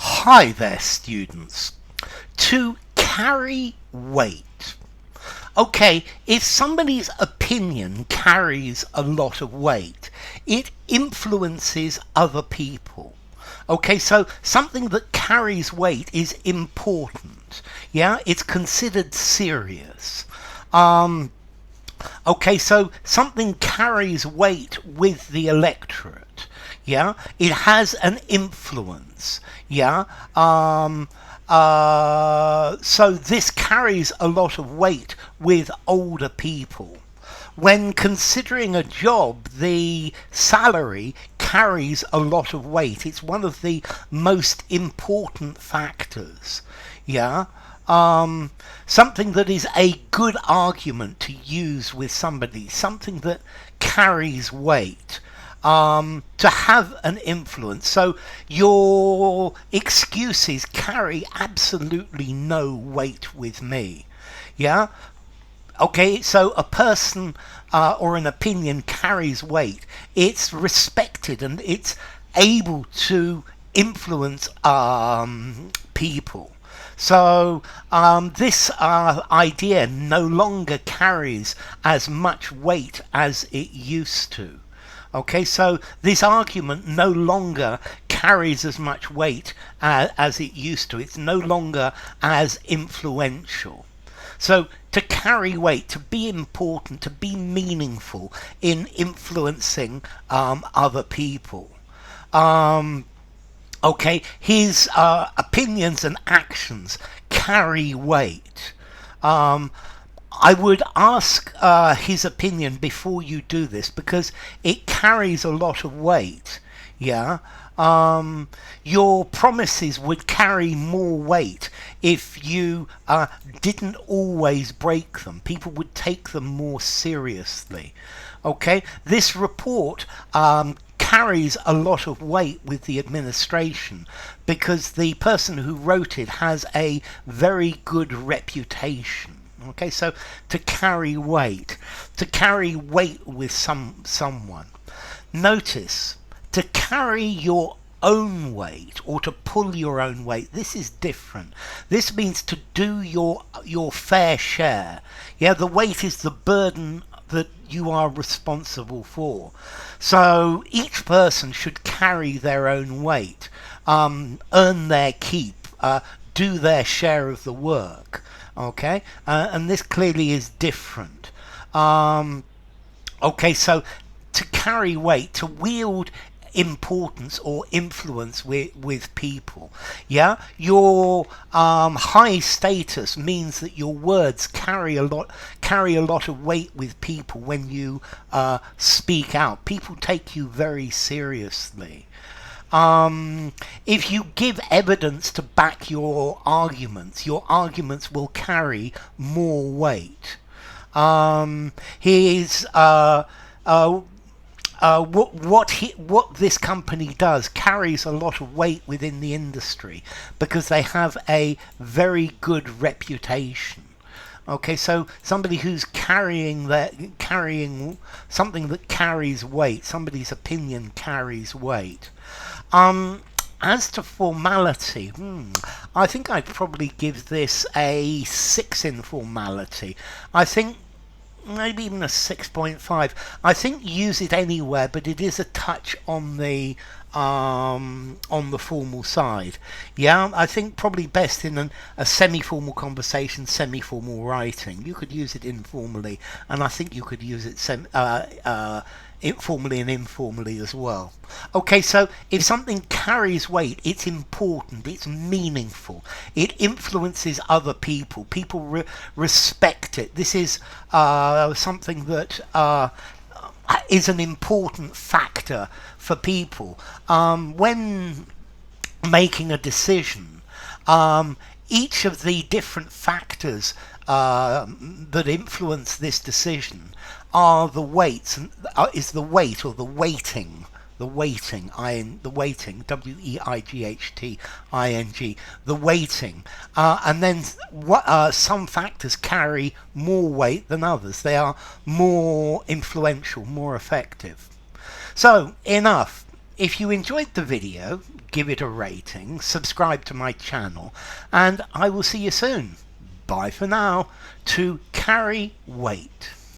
Hi there, students. To carry weight. Okay, if somebody's opinion carries a lot of weight, it influences other people. Okay, so something that carries weight is important. Yeah, it's considered serious. Okay, so something carries weight with the electorate. Yeah, it has an influence. Yeah, so this carries a lot of weight with older people. When considering a job, the salary carries a lot of weight. It's one of the most important factors. Yeah. Something that is a good argument to use with somebody, something that carries weight, to have an influence. So your excuses carry absolutely no weight with me. Yeah? Okay, so a person or an opinion carries weight. It's respected and it's able to influence people. So this idea no longer carries as much weight as it used to. Okay, so this argument no longer carries as much weight as it used to. It's no longer as influential. So to carry weight, to be important, to be meaningful in influencing other people. Okay, his opinions and actions carry weight. I would ask his opinion before you do this because it carries a lot of weight. Yeah. Your promises would carry more weight if you didn't always break them. People would take them more seriously. Okay, this report carries a lot of weight with the administration because the person who wrote it has a very good reputation. Okay, so to carry weight with someone. Notice, to carry your own weight or to pull your own weight, this is different. This means to do your fair share. Yeah, the weight is the burden that you are responsible for. So each person should carry their own weight, earn their keep, do their share of the work. Okay, and this clearly is different. Okay, so to carry weight, to wield importance or influence with people. Yeah, your high status means that your words carry a lot of weight with people. When you speak out, people take you very seriously. If you give evidence to back your arguments will carry more weight. What this company does carries a lot of weight within the industry because they have a very good reputation. Okay, so somebody who's carrying something that carries weight, somebody's opinion carries weight. As to formality, I think I'd probably give this a 6 in formality. I think maybe even a 6.5. I think use it anywhere, but it is a touch on the formal side. Yeah, I think probably best in a semi-formal conversation, semi-formal writing. You could use it informally, and I think you could use it formally and informally as well. Okay, so if something carries weight, it's important, it's meaningful, it influences other people. People respect it. This is something that is an important factor for people when making a decision. Each of the different factors that influence this decision are the weights, is the weight or the weighting, the weighting, WEIGHTING, the weighting, and then some factors carry more weight than others. They are more influential, more effective. So enough. If you enjoyed the video, give it a rating, subscribe to my channel, and I will see you soon. Bye for now. To carry weight.